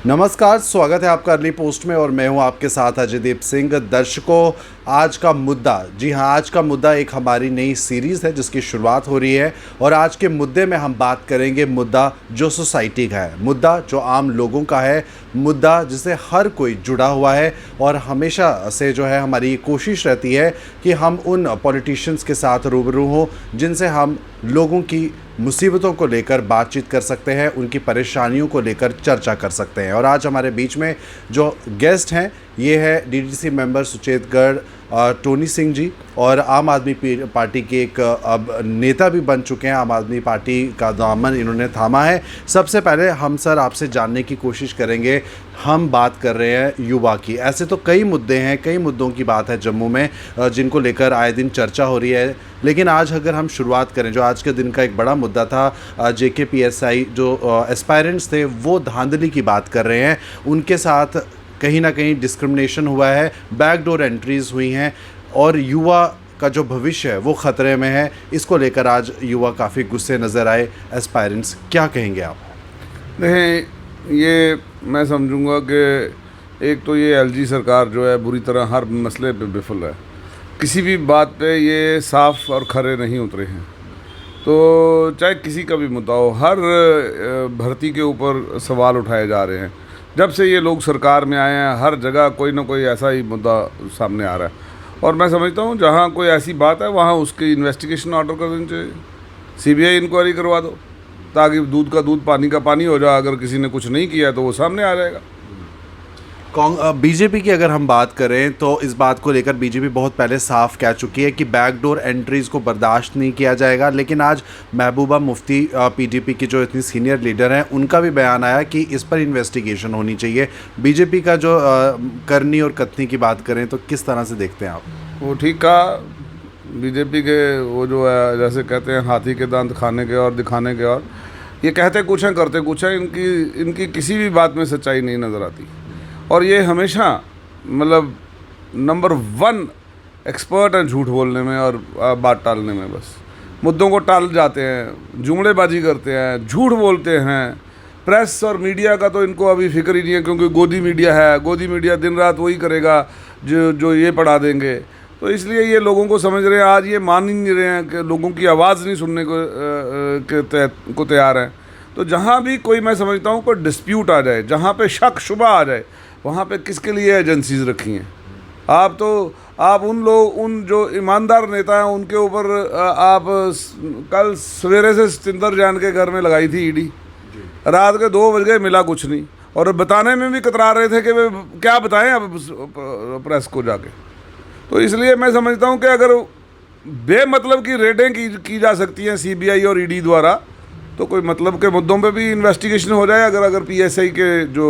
नमस्कार, स्वागत है आपका अर्ली पोस्ट में और मैं हूं आपके साथ अजयदीप सिंह। दर्शकों, आज का मुद्दा, जी हां, आज का मुद्दा एक हमारी नई सीरीज़ है जिसकी शुरुआत हो रही है और आज के मुद्दे में हम बात करेंगे मुद्दा जो सोसाइटी का है, मुद्दा जो आम लोगों का है, मुद्दा जिससे हर कोई जुड़ा हुआ है। और हमेशा से जो है हमारी कोशिश रहती है कि हम उन पॉलिटिशियंस के साथ रूबरू हों जिनसे हम लोगों की मुसीबतों को लेकर बातचीत कर सकते हैं, उनकी परेशानियों को लेकर चर्चा कर सकते हैं। और आज हमारे बीच में जो गेस्ट हैं ये है DDC member Suchetgarh Tony Singh ji, और आम आदमी पार्टी के एक अब नेता भी बन चुके हैं। आम आदमी पार्टी का दामन इन्होंने थामा है। सबसे पहले हम सर आपसे जानने की कोशिश करेंगे, हम बात कर रहे हैं युवा की। ऐसे तो कई मुद्दे हैं, कई मुद्दों की बात है जम्मू में जिनको लेकर आए दिन चर्चा हो रही है, लेकिन आज अगर हम शुरुआत करें, जो आज के दिन का एक बड़ा मुद्दा था, JKPSI जो एस्पायरेंट्स थे वो धांधली की बात कर रहे हैं, उनके साथ कहीं ना कहीं डिस्क्रिमिनेशन हुआ है, बैकडोर एंट्रीज हुई हैं और युवा का जो भविष्य है वो ख़तरे में है। इसको लेकर आज युवा काफ़ी गुस्से नज़र आए। एस्पायरेंट्स, क्या कहेंगे आप? नहीं, ये मैं समझूंगा कि एक तो ये LG सरकार जो है बुरी तरह हर मसले पे विफल है। किसी भी बात पे ये साफ और खरे नहीं उतरे हैं। तो चाहे किसी का भी मुद्दा हो, हर भर्ती के ऊपर सवाल उठाए जा रहे हैं। जब से ये लोग सरकार में आए हैं हर जगह कोई ना कोई ऐसा ही मुद्दा सामने आ रहा है। और मैं समझता हूँ जहाँ कोई ऐसी बात है वहाँ उसकी इन्वेस्टिगेशन ऑर्डर कर देनी चाहिए, CBI इंक्वायरी करवा दो ताकि दूध का दूध पानी का पानी हो जाए। अगर किसी ने कुछ नहीं किया है तो वो सामने आ जाएगा। बीजेपी की अगर हम बात करें तो इस बात को लेकर बीजेपी बहुत पहले साफ कह चुकी है कि बैकडोर एंट्रीज को बर्दाश्त नहीं किया जाएगा। लेकिन आज महबूबा मुफ्ती PDP की जो इतनी सीनियर लीडर हैं उनका भी बयान आया कि इस पर इन्वेस्टिगेशन होनी चाहिए। बीजेपी का जो करनी और कथनी की बात करें तो किस तरह से देखते हैं आप? वो ठीक कहा। बीजेपी के वो जो है, जैसे कहते हैं हाथी के दांत खाने के और दिखाने के, और ये कहते कुछ हैं करते कुछ हैं। इनकी किसी भी बात में सच्चाई नहीं नज़र आती और ये हमेशा मतलब नंबर 1 एक्सपर्ट हैं झूठ बोलने में और बात टालने में। बस मुद्दों को टाल जाते हैं, जुमलेबाजी करते हैं, झूठ बोलते हैं। प्रेस और मीडिया का तो इनको अभी फिक्र ही नहीं है, क्योंकि गोदी मीडिया है। गोदी मीडिया दिन रात वही करेगा जो ये पढ़ा देंगे। तो इसलिए ये लोगों को समझ रहे हैं, आज ये मान ही नहीं रहे हैं कि लोगों की आवाज़ नहीं सुनने को तैयार हैं। तो जहाँ भी कोई, मैं समझता हूँ, कोई डिस्प्यूट आ जाए, जहाँ पे शक शुबा आ जाए, वहाँ पे किसके लिए एजेंसीज रखी हैं? आप उन जो ईमानदार नेता हैं उनके ऊपर आप कल सवेरे से सतिंदर जैन के घर में लगाई थी ED, रात के 2 बज गए, मिला कुछ नहीं। और बताने में भी कतरा रहे थे कि वे क्या बताएं अब प्रेस को जाके। तो इसलिए मैं समझता हूँ कि अगर बेमतलब की रेडें की जा सकती हैं CBI और ED द्वारा, तो कोई मतलब के मुद्दों पे भी इन्वेस्टिगेशन हो जाए। अगर PSI के जो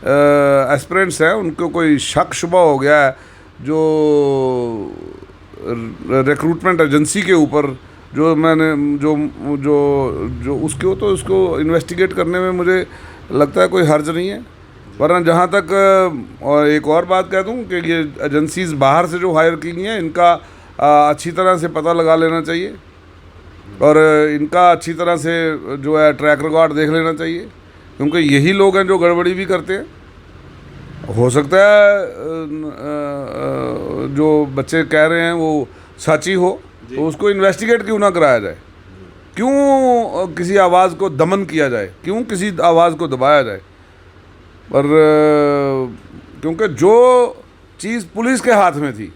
एस्पिरेंट्स हैं उनको कोई शक शुबा हो गया है जो रिक्रूटमेंट एजेंसी के ऊपर, जो मैंने जो उसके हो, तो उसको इन्वेस्टिगेट करने में मुझे लगता है कोई हर्ज नहीं है। वरना जहाँ तक, और एक और बात कह दूँ कि ये एजेंसीज़ बाहर से जो हायर की गई हैं इनका अच्छी तरह से पता लगा लेना चाहिए और इनका अच्छी तरह से जो है ट्रैक रिकॉर्ड देख लेना चाहिए, क्योंकि यही लोग हैं जो गड़बड़ी भी करते हैं। हो सकता है जो बच्चे कह रहे हैं वो सच्ची हो, तो उसको इन्वेस्टिगेट क्यों ना कराया जाए? क्यों किसी आवाज़ को दमन किया जाए? क्यों किसी आवाज़ को दबाया जाए? पर क्योंकि जो चीज़ पुलिस के हाथ में थी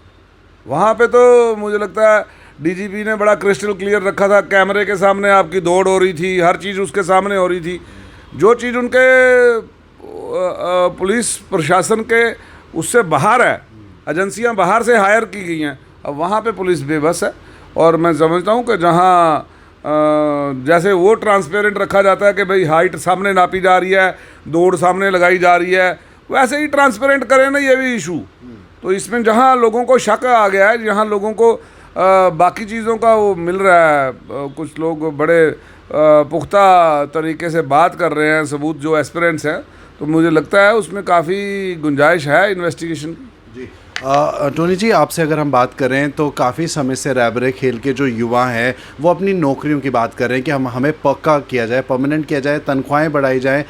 वहाँ पे तो मुझे लगता है DGP ने बड़ा क्रिस्टल क्लियर रखा था। कैमरे के सामने आपकी दौड़ हो रही थी, हर चीज़ उसके सामने हो रही थी। जो चीज़ उनके पुलिस प्रशासन के उससे बाहर है, एजेंसियां बाहर से हायर की गई हैं, अब वहाँ पे पुलिस बेबस है। और मैं समझता हूँ कि जहाँ जैसे वो ट्रांसपेरेंट रखा जाता है कि भाई हाइट सामने नापी जा रही है, दौड़ सामने लगाई जा रही है, वैसे ही ट्रांसपेरेंट करें ना ये भी इशू। तो इसमें जहाँ लोगों को शक आ गया है, जहाँ लोगों को बाकी चीज़ों का वो मिल रहा है, कुछ लोग बड़े पुख्ता तरीके से बात कर रहे हैं, सबूत जो एस्पिरेंट्स हैं, तो मुझे लगता है उसमें काफ़ी गुंजाइश है इन्वेस्टिगेशन की। जी, टोनी जी, आपसे अगर हम बात करें तो काफ़ी समय से रैबरे खेल के जो युवा हैं वो अपनी नौकरियों की बात कर रहे हैं कि हमें पक्का किया जाए, परमानेंट किया जाए, तनख्वाहें बढ़ाई जाएं।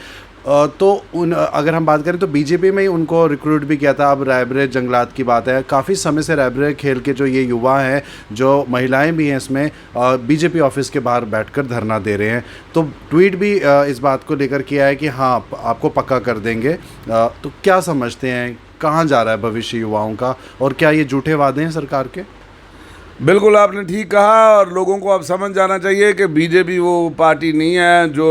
तो अगर हम बात करें तो बीजेपी में ही उनको रिक्रूट भी किया था। अब रायबरेली जंगलात की बात है, काफ़ी समय से रायबरेली खेल के जो ये युवा हैं, जो महिलाएं भी हैं इसमें, बीजेपी ऑफिस के बाहर बैठकर धरना दे रहे हैं। तो ट्वीट भी इस बात को लेकर किया है कि हाँ आपको पक्का कर देंगे। तो क्या समझते हैं कहाँ जा रहा है भविष्य युवाओं का, और क्या ये झूठे वादे हैं सरकार के? बिल्कुल आपने ठीक कहा, और लोगों को अब समझ जाना चाहिए कि बीजेपी वो पार्टी नहीं है जो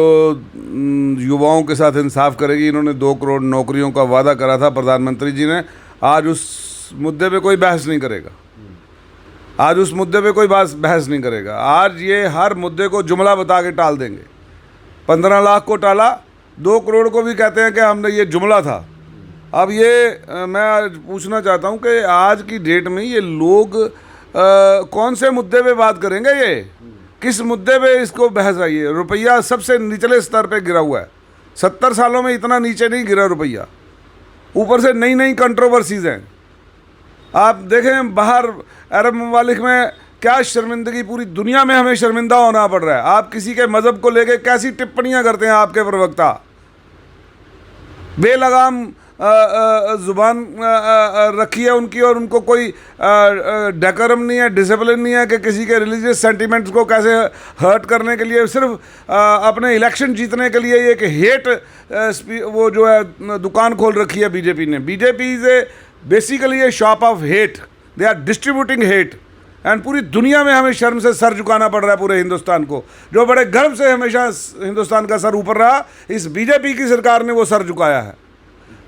युवाओं के साथ इंसाफ करेगी। इन्होंने 2 करोड़ नौकरियों का वादा करा था प्रधानमंत्री जी ने, आज उस मुद्दे पे कोई बहस नहीं करेगा। आज उस मुद्दे पे कोई बहस नहीं करेगा। आज ये हर मुद्दे को जुमला बता के टाल देंगे। 15 लाख को टाला, 2 करोड़ को भी कहते हैं कि हमने ये जुमला था। अब ये मैं पूछना चाहता हूँ कि आज की डेट में ये लोग कौन से मुद्दे पे बात करेंगे? ये किस मुद्दे पे इसको बहस आई है? रुपया सबसे निचले स्तर पे गिरा हुआ है। 70 सालों में इतना नीचे नहीं गिरा रुपया। ऊपर से नई नई कंट्रोवर्सीज़ हैं। आप देखें बाहर अरब ममालिक में क्या शर्मिंदगी, पूरी दुनिया में हमें शर्मिंदा होना पड़ रहा है। आप किसी के मज़हब को लेके कैसी टिप्पणियां करते हैं आपके प्रवक्ता। बेलगाम ज़ुबान रखी है उनकी, और उनको कोई डेकोरम नहीं है, डिसिप्लिन नहीं है कि किसी के रिलीजियस सेंटिमेंट्स को कैसे हर्ट करने के लिए, सिर्फ अपने इलेक्शन जीतने के लिए एक हेट वो जो है दुकान खोल रखी है बीजेपी ने। BJP is a basically a shop of hate. They are distributing hate, and पूरी दुनिया में हमें शर्म से सर झुकाना पड़ रहा है पूरे हिंदुस्तान को, जो बड़े गर्व से हमेशा हिंदुस्तान का सर ऊपर रहा। इस बीजेपी की सरकार ने वो सर झुकाया है।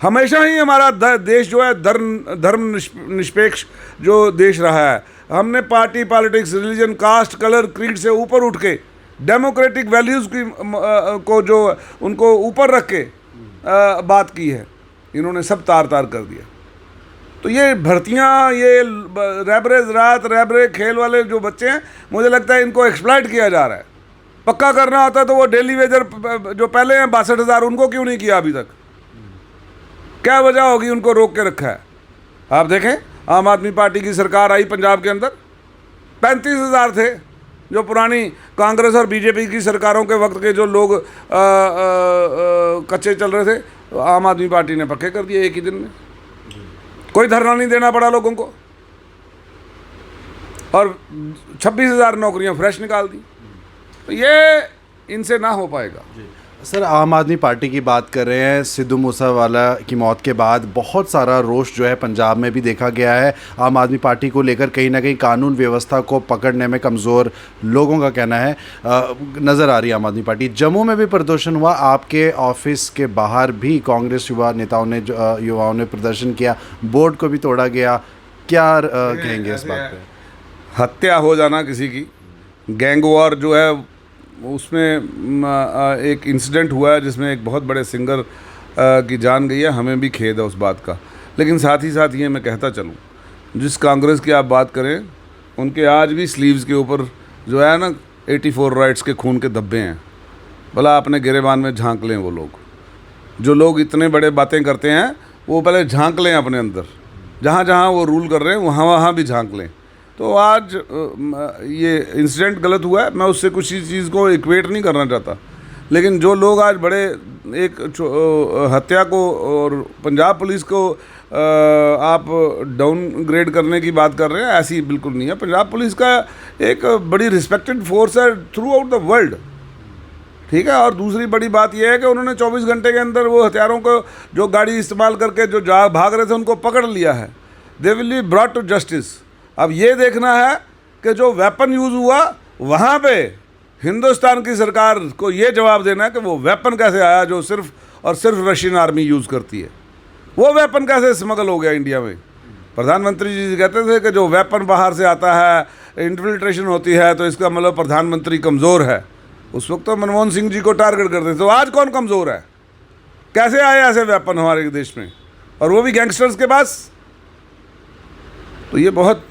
हमेशा ही हमारा देश जो है धर्म निष्पेक्ष जो देश रहा है। हमने party politics, religion, caste, colour, creed से ऊपर उठ के डेमोक्रेटिक वैल्यूज़ की को जो उनको ऊपर रख के बात की है। इन्होंने सब तार तार कर दिया। तो ये भर्तियाँ, ये रैबरे ज़राअत, रैबरे खेल वाले जो बच्चे हैं, मुझे लगता है इनको एक्सप्लॉइट किया जा रहा है। पक्का करना होता तो वो डेली वेजर जो पहले हैं 62,000, उनको क्यों नहीं किया अभी तक? क्या वजह होगी उनको रोक के रखा है? आप देखें, आम आदमी पार्टी की सरकार आई पंजाब के अंदर, 35,000 थे। जो पुरानी कांग्रेस और बीजेपी की सरकारों के वक्त के जो लोग कच्चे चल रहे थे, तो आम आदमी पार्टी ने पक्के कर दिए एक ही दिन में। कोई धरना नहीं देना पड़ा लोगों को, और 26,000 नौकरियां फ्रेश निकाल दी। तो ये इनसे ना हो पाएगा। सर, आम आदमी पार्टी की बात कर रहे हैं। सिद्धू मूसेवाला की मौत के बाद बहुत सारा रोष जो है पंजाब में भी देखा गया है। आम आदमी पार्टी को लेकर कहीं ना कहीं कानून व्यवस्था को पकड़ने में कमज़ोर लोगों का कहना है, नज़र आ रही है आम आदमी पार्टी। जम्मू में भी प्रदर्शन हुआ, आपके ऑफिस के बाहर भी कांग्रेस युवाओं ने प्रदर्शन किया, बोर्ड को भी तोड़ा गया। क्या कहेंगे इस बात पर? हत्या हो जाना किसी की, गैंग वॉर जो है, उसमें एक इंसिडेंट हुआ है जिसमें एक बहुत बड़े सिंगर की जान गई है। हमें भी खेद है उस बात का। लेकिन साथ ही साथ ये मैं कहता चलूँ, जिस कांग्रेस की आप बात करें, उनके आज भी स्लीव्स के ऊपर जो है ना 84 राइट्स के खून के धब्बे हैं। भला अपने गिरेबान में झांक लें वो लोग। जो लोग इतने बड़े बातें करते हैं, वो पहले झांक लें अपने अंदर। जहाँ जहाँ वो रूल कर रहे हैं वहाँ भी झांक लें। तो आज ये इंसिडेंट गलत हुआ है, मैं उससे कुछ चीज़ को इक्वेट नहीं करना चाहता। लेकिन जो लोग आज बड़े एक हत्या को और पंजाब पुलिस को आप डाउनग्रेड करने की बात कर रहे हैं, ऐसी बिल्कुल नहीं है। पंजाब पुलिस का एक बड़ी रिस्पेक्टेड फोर्स है थ्रू आउट द वर्ल्ड, ठीक है। और दूसरी बड़ी बात यह है कि उन्होंने 24 घंटे के अंदर वो हथियारों को, जो गाड़ी इस्तेमाल करके जो भाग रहे थे, उनको पकड़ लिया है। They will be brought to justice. अब ये देखना है कि जो वेपन यूज़ हुआ, वहाँ पे हिंदुस्तान की सरकार को ये जवाब देना है कि वो वेपन कैसे आया जो सिर्फ और सिर्फ रशियन आर्मी यूज़ करती है। वो वेपन कैसे स्मगल हो गया इंडिया में? प्रधानमंत्री जी कहते थे कि जो वेपन बाहर से आता है, इन्फिल्ट्रेशन होती है, तो इसका मतलब प्रधानमंत्री कमज़ोर है। उस वक्त तो मनमोहन सिंह जी को टारगेट करते थे। तो आज कौन कमज़ोर है? कैसे आए ऐसे वेपन हमारे देश में, और वो भी गैंगस्टर्स के पास? तो ये बहुत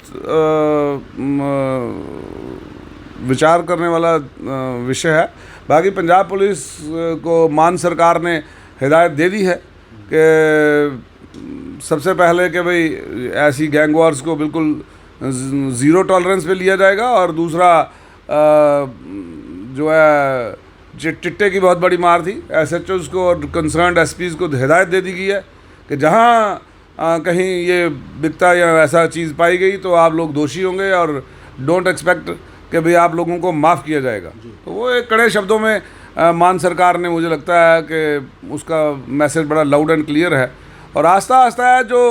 विचार करने वाला विषय है। बाकी पंजाब पुलिस को मान सरकार ने हिदायत दे दी है कि सबसे पहले कि भाई ऐसी गैंग वॉर्स को बिल्कुल ज़ीरो टॉलरेंस पे लिया जाएगा, और दूसरा जो है चिट्टे की बहुत बड़ी मार थी। SHOs को और कंसर्न्ड SPs को हिदायत दे दी गई है कि जहाँ कहीं ये बिकता या ऐसा चीज़ पाई गई तो आप लोग दोषी होंगे और डोंट एक्सपेक्ट कि भाई आप लोगों को माफ़ किया जाएगा। तो वो एक कड़े शब्दों में मान सरकार ने, मुझे लगता है कि उसका मैसेज बड़ा लाउड एंड क्लियर है। और आस्ता आस्ता है जो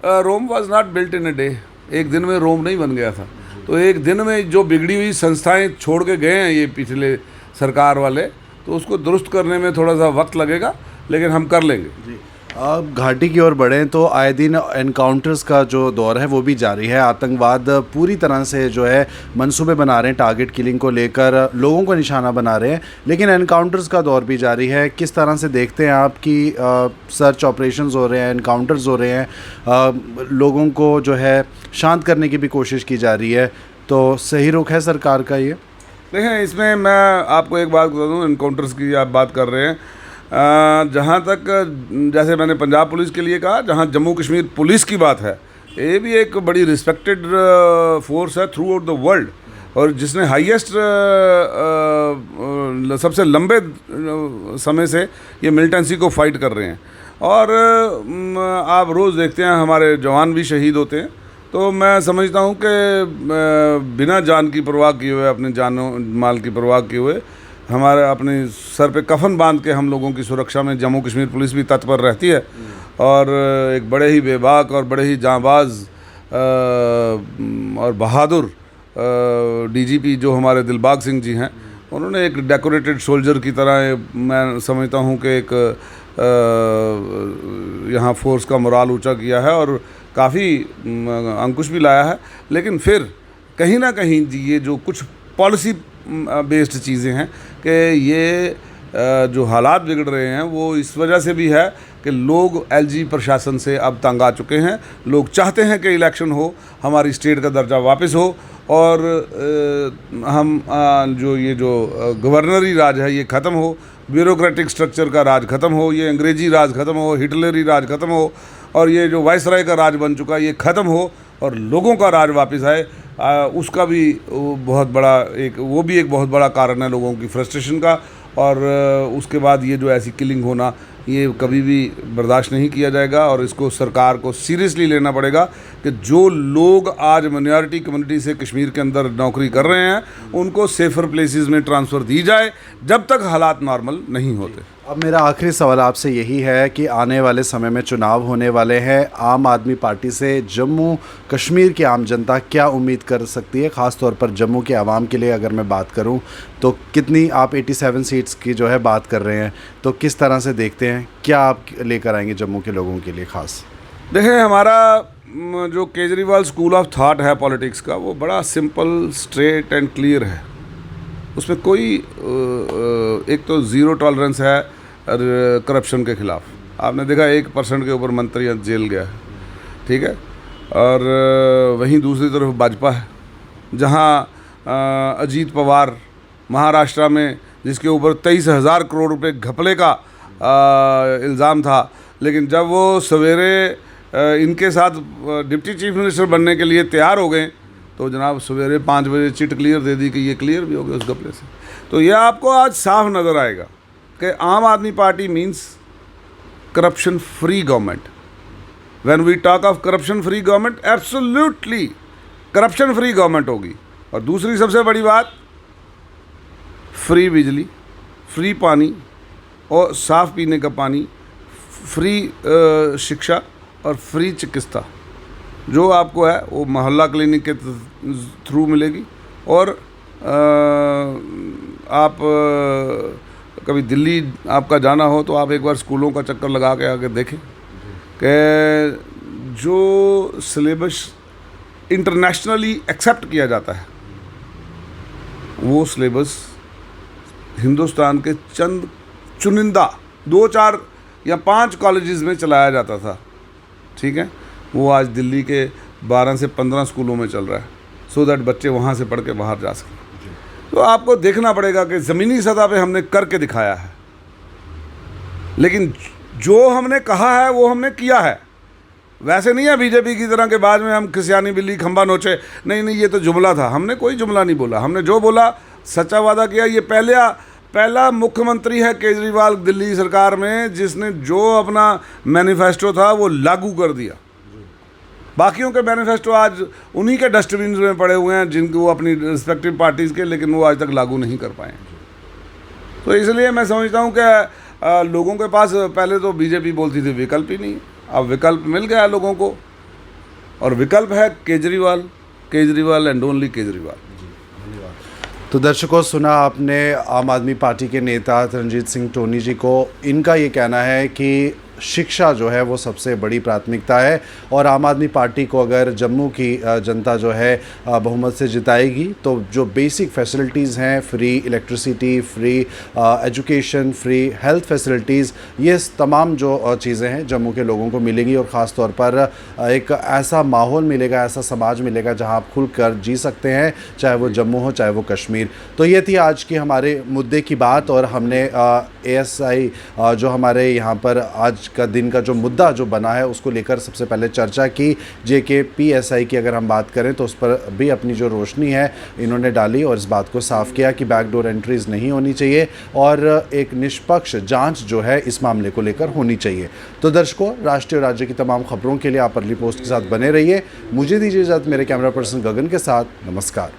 Rome was not built in a day, एक दिन में रोम नहीं बन गया था। तो एक दिन में जो बिगड़ी हुई संस्थाएं छोड़ के गए हैं ये पिछले सरकार वाले, तो उसको दुरुस्त करने में थोड़ा सा वक्त लगेगा, लेकिन हम कर लेंगे। जी, अब घाटी की ओर बढ़ें तो आए दिन एनकाउंटर्स का जो दौर है वो भी जारी है। आतंकवाद पूरी तरह से जो है मंसूबे बना रहे हैं, टारगेट किलिंग को लेकर लोगों को निशाना बना रहे हैं, लेकिन एनकाउंटर्स का दौर भी जारी है। किस तरह से देखते हैं आप कि सर्च ऑपरेशंस हो रहे हैं, एनकाउंटर्स हो रहे हैं, लोगों को जो है शांत करने की भी कोशिश की जा रही है, तो सही रुख है सरकार का ये? देखें, इसमें मैं आपको एक बात बता दूँ, एनकाउंटर्स की आप बात कर रहे हैं, जहाँ तक जैसे मैंने पंजाब पुलिस के लिए कहा, जहाँ जम्मू कश्मीर पुलिस की बात है, ये भी एक बड़ी रिस्पेक्टेड फोर्स है थ्रू आउट द वर्ल्ड, और जिसने हाईएस्ट सबसे लंबे समय से ये मिलिटेंसी को फाइट कर रहे हैं। और आप रोज़ देखते हैं हमारे जवान भी शहीद होते हैं। तो मैं समझता हूँ कि बिना जान की परवाह किए हुए, अपने जान माल की परवाह किए हुए, हमारे अपने सर पे कफन बांध के हम लोगों की सुरक्षा में जम्मू कश्मीर पुलिस भी तत्पर रहती है। और एक बड़े ही बेबाक और बड़े ही जांबाज और बहादुर DGP जो हमारे दिलबाग सिंह जी हैं, उन्होंने एक डेकोरेटेड सोल्जर की तरह, मैं समझता हूँ कि एक यहाँ फोर्स का मोराल ऊंचा किया है और काफ़ी अंकुश भी लाया है। लेकिन फिर कहीं ना कहीं ये जो कुछ पॉलिसी बेस्ड चीज़ें हैं कि ये जो हालात बिगड़ रहे हैं वो इस वजह से भी है कि लोग LG प्रशासन से अब तंग आ चुके हैं। लोग चाहते हैं कि इलेक्शन हो, हमारी स्टेट का दर्जा वापस हो, और हम जो गवर्नरी राज है ये ख़त्म हो, ब्यूरोक्रेटिक स्ट्रक्चर का राज ख़त्म हो, ये अंग्रेज़ी राज ख़त्म हो, हिटलरी राज ख़त्म हो, और ये जो वायसराय का राज बन चुका है ये ख़त्म हो और लोगों का राज वापस आए। उसका भी बहुत बड़ा वो भी एक बहुत बड़ा कारण है लोगों की फ्रस्ट्रेशन का। और उसके बाद ये जो ऐसी किलिंग होना, ये कभी भी बर्दाश्त नहीं किया जाएगा, और इसको सरकार को सीरियसली लेना पड़ेगा कि जो लोग आज माइनॉरिटी कम्युनिटी से कश्मीर के अंदर नौकरी कर रहे हैं उनको सेफर प्लेसेस में ट्रांसफ़र दी जाए जब तक हालात नॉर्मल नहीं होते। अब मेरा आखिरी सवाल आपसे यही है कि आने वाले समय में चुनाव होने वाले हैं, आम आदमी पार्टी से जम्मू कश्मीर की आम जनता क्या उम्मीद कर सकती है, ख़ास तौर पर जम्मू के आवाम के लिए अगर मैं बात करूं तो कितनी, आप 87 सीट्स की जो है बात कर रहे हैं, तो किस तरह से देखते हैं, क्या आप लेकर आएंगे जम्मू के लोगों के लिए ख़ास? देखें, हमारा जो केजरीवाल स्कूल ऑफ थॉट है पॉलिटिक्स का, वो बड़ा सिंपल, स्ट्रेट एंड क्लियर है। उसमें कोई एक तो ज़ीरो टॉलरेंस है करप्शन के ख़िलाफ़। आपने देखा 1% के ऊपर मंत्री जेल गया है, ठीक है। और वहीं दूसरी तरफ भाजपा है, जहां अजीत पवार महाराष्ट्र में, जिसके ऊपर 23,000 करोड़ रुपए घपले का इल्ज़ाम था, लेकिन जब वो सवेरे इनके साथ डिप्टी चीफ मिनिस्टर बनने के लिए तैयार हो गए तो जनाब सवेरे 5 बजे चिट क्लियर दे दी कि ये क्लियर भी हो गया उस घपले से। तो ये आपको आज साफ नज़र आएगा कि Aam Aadmi Party means corruption free government. When we talk of corruption free government, absolutely corruption free government होगी। और दूसरी सबसे बड़ी बात, फ्री बिजली, फ्री पानी और साफ़ पीने का पानी, फ्री शिक्षा और फ्री चिकित्सा जो आपको है वो मोहल्ला क्लिनिक के थ्रू मिलेगी। और आप कभी दिल्ली आपका जाना हो तो आप एक बार स्कूलों का चक्कर लगा के आके देखें कि जो सिलेबस इंटरनेशनली एक्सेप्ट किया जाता है वो सिलेबस हिंदुस्तान के चंद चुनिंदा 2, 4 या 5 कॉलेजेस में चलाया जाता था, ठीक है। वो आज दिल्ली के 12 से 15 स्कूलों में चल रहा है, सो दैट बच्चे वहाँ से पढ़ के बाहर जा सकें। तो आपको देखना पड़ेगा कि ज़मीनी सतह पे हमने करके दिखाया है, लेकिन जो हमने कहा है वो हमने किया है। वैसे नहीं है बीजेपी की तरह के बाद में हम खिसियानी बिल्ली खंबा नोचे, नहीं ये तो जुमला था। हमने कोई जुमला नहीं बोला, हमने जो बोला सच्चा वादा किया। ये पहला मुख्यमंत्री है केजरीवाल दिल्ली सरकार में जिसने जो अपना मैनिफेस्टो था वो लागू कर दिया। बाकियों के मैनिफेस्टो आज उन्हीं के डस्टबिन में पड़े हुए हैं जिनको वो अपनी रिस्पेक्टिव पार्टीज़ के, लेकिन वो आज तक लागू नहीं कर पाए। तो इसलिए मैं समझता हूँ कि लोगों के पास पहले तो बीजेपी बोलती थी विकल्प ही नहीं, अब विकल्प मिल गया लोगों को, और विकल्प है केजरीवाल, केजरीवाल एंड ओनली केजरीवाल। तो दर्शकों, सुना आपने आम आदमी पार्टी के नेता रणजीत सिंह टोनी जी को। इनका ये कहना है कि शिक्षा जो है वो सबसे बड़ी प्राथमिकता है, और आम आदमी पार्टी को अगर जम्मू की जनता जो है बहुमत से जिताएगी तो जो बेसिक फैसिलिटीज़ हैं, free electricity, free education, free health facilities, ये तमाम जो चीज़ें हैं जम्मू के लोगों को मिलेंगी, और ख़ास तौर पर एक ऐसा माहौल मिलेगा, ऐसा समाज मिलेगा जहां आप खुलकर जी सकते हैं, चाहे वो जम्मू हो चाहे वो कश्मीर। तो ये थी आज की हमारे मुद्दे की बात, और हमने ASI जो हमारे यहाँ पर आज का दिन का जो मुद्दा जो बना है उसको लेकर सबसे पहले चर्चा की। JKPSI की अगर हम बात करें तो उस पर भी अपनी जो रोशनी है इन्होंने डाली, और इस बात को साफ किया कि बैकडोर एंट्रीज नहीं होनी चाहिए, और एक निष्पक्ष जांच जो है इस मामले को लेकर होनी चाहिए। तो दर्शकों, राष्ट्रीय और राज्य की तमाम खबरों के लिए आप अर्ली पोस्ट के साथ बने रहिए। मुझे दीजिए इजाज़त, मेरे कैमरा पर्सन गगन के साथ। नमस्कार।